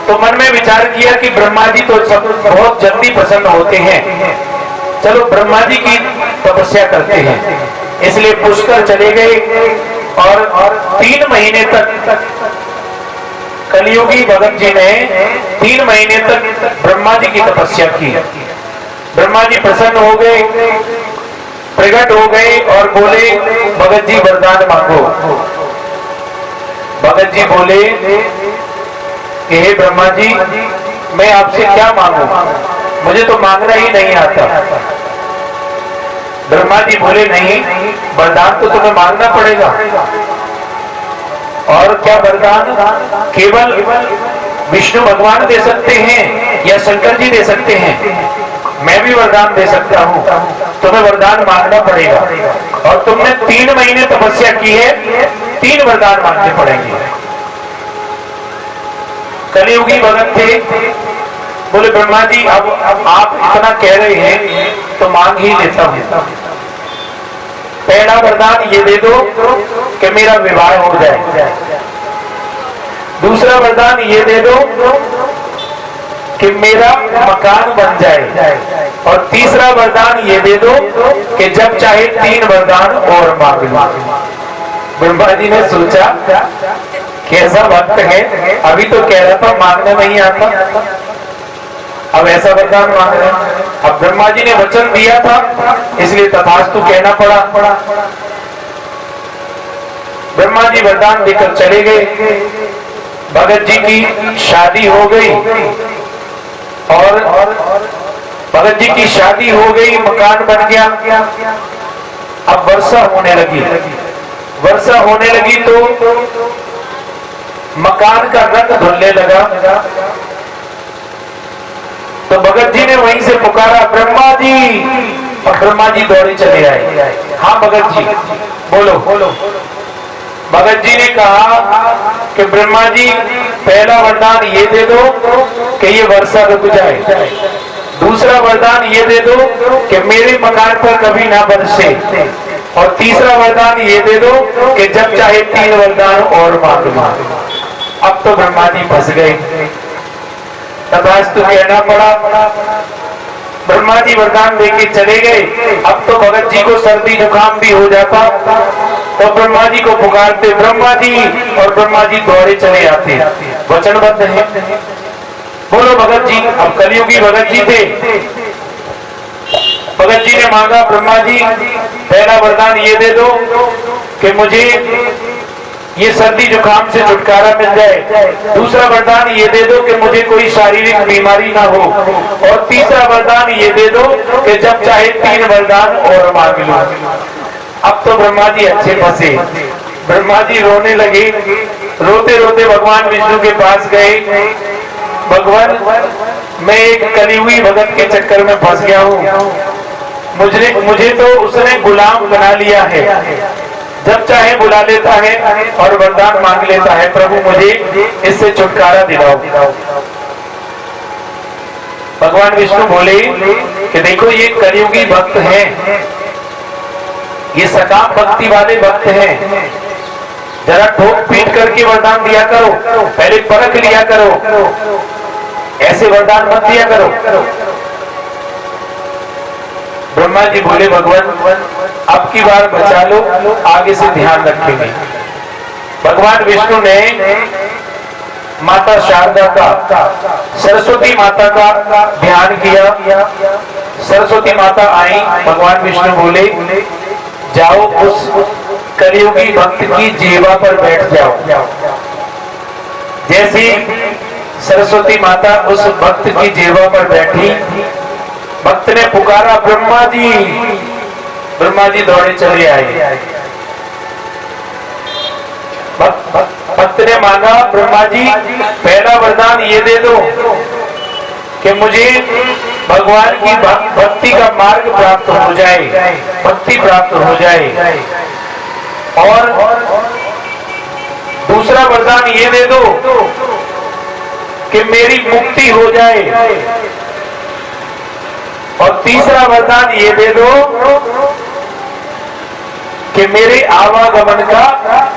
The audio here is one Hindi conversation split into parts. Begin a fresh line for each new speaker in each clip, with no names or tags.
तो मन में विचार किया कि ब्रह्मा जी तो सब बहुत जल्दी प्रसन्न होते हैं, चलो ब्रह्मा जी की तपस्या करते हैं। इसलिए पुष्कर चले गए और 3 महीने तक कलियुगी भगत जी ने 3 महीने तक ब्रह्मा जी की तपस्या की। ब्रह्मा जी प्रसन्न हो गए, प्रकट हो गए और बोले भगत जी वरदान मांगो। भगत जी बोले कि हे ब्रह्मा जी, मैं आपसे क्या मांगू, मुझे तो मांगना ही नहीं आता। ब्रह्मा जी बोले नहीं, वरदान तो तुम्हें मांगना पड़ेगा। और क्या वरदान केवल विष्णु भगवान दे सकते हैं या शंकर जी दे सकते हैं? मैं भी वरदान दे सकता हूं, तुम्हें वरदान मांगना पड़ेगा। और तुमने 3 महीने तपस्या की है, 3 वरदान मांगने पड़ेंगे। कलियुगी भगत थे, बोले ब्रह्मा जी अब आप इतना कह रहे हैं तो मांग ही लेता हूं। पहला वरदान ये दे दो कि मेरा विवाह हो जाए। दूसरा वरदान ये दे दो कि मेरा मकान बन जाए। और तीसरा वरदान ये दे दो कि जब चाहे 3 वरदान और मांग लो। ब्रह्मा जी ने सोचा कैसा भक्त है, अभी तो कह रहा था मांगने नहीं आता, अब ऐसा वरदान मांग रहे हैं। अब ब्रह्मा जी ने वचन दिया था, इसलिए तथास्तु कहना पड़ा। ब्रह्मा जी वरदान देकर चले गए। भगत जी की शादी हो गई और भगत जी की शादी हो गई, मकान बन गया। अब वर्षा होने लगी। वर्षा होने लगी तो मकान का रंग धुलने लगा। तो भगत जी ने वहीं से पुकारा ब्रह्मा जी, और ब्रह्मा जी दौड़े चले आए। हाँ भगत जी बोलो। भगत जी ने कहा कि ब्रह्मा जी पहला वरदान ये दे दो कि ये वर्षा रुक जाए। दूसरा वरदान ये दे दो कि मेरे मकान पर कभी ना बरसे। और तीसरा वरदान ये दे दो कि जब चाहे 3 वरदान और मांग लो। अब तो ब्रह्मा जी फंस गए, तथास्तु कहना पड़ा। ब्रह्मा जी वरदान देके चले गए। अब तो भगत जी को सर्दी जुकाम भी हो जाता, तो ब्रह्मा जी को पुकारते ब्रह्मा जी, और ब्रह्मा जी दौड़े चले आते। वचनबद्ध है। बोलो भगत जी। अब कलियुगी भगत जी थे। भगत जी ने मांगा ब्रह्मा जी पहला वरदान ये दे दो कि मुझे ये सर्दी जुकाम से छुटकारा मिल जाए। दूसरा वरदान ये दे दो कि मुझे कोई शारीरिक बीमारी ना हो। और तीसरा वरदान ये दे दो कि जब चाहे 3 वरदान और मांग लो। अब तो ब्रह्मा जी अच्छे फंसे। ब्रह्मा जी रोने लगे। रोते रोते भगवान विष्णु के पास गए। भगवान, मैं एक कलियुगी भगत के चक्कर में फंस गया हूँ। मुझे तो उसने गुलाम बना लिया है, जब चाहे बुला लेता है और वरदान मांग लेता है। प्रभु मुझे इससे छुटकारा दिलाओ। भगवान विष्णु बोले कि देखो ये कलियुगी भक्त हैं, ये सकाम भक्ति वाले भक्त हैं, जरा ठोक पीट करके वरदान दिया करो, पहले परख लिया करो, ऐसे वरदान मत दिया करो। ब्रह्मा जी बोले भगवान अब की बार बचा लो, आगे से ध्यान रखेंगे। भगवान विष्णु ने माता शारदा का, सरस्वती माता का ध्यान किया। सरस्वती माता आई। भगवान विष्णु बोले जाओ उस कलियुगी भक्त की जीवा पर बैठ जाओ। जैसी सरस्वती माता उस भक्त की जीवा पर बैठी, भक्त ने पुकारा ब्रह्मा जी। ब्रह्मा जी दौड़े चले आए। भक्त ने मांगा ब्रह्मा जी पहला वरदान ये दे दो कि मुझे भगवान की भक्ति का मार्ग प्राप्त हो जाए, भक्ति प्राप्त हो जाए। और दूसरा वरदान ये दे दो कि मेरी मुक्ति हो जाए। और तीसरा वरदान ये दे दो कि मेरे आवागमन का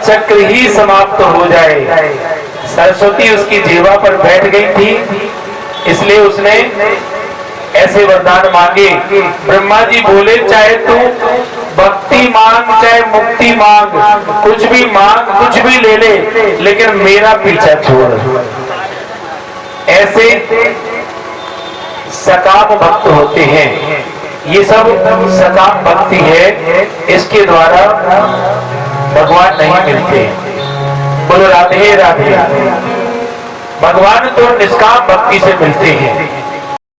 चक्र ही समाप्त हो जाए। सरस्वती उसकी जीवा पर बैठ गई थी, इसलिए उसने ऐसे वरदान मांगे। ब्रह्मा जी बोले चाहे तू भक्ति मांग चाहे मुक्ति मांग, कुछ भी मांग, कुछ भी ले ले, लेकिन मेरा पीछा छोड़। ऐसे सकाम भक्त होते हैं, ये सब सकाम भक्ति है, इसके द्वारा भगवान नहीं मिलते। बोलो राधे राधे। भगवान तो निष्काम भक्ति से मिलते हैं।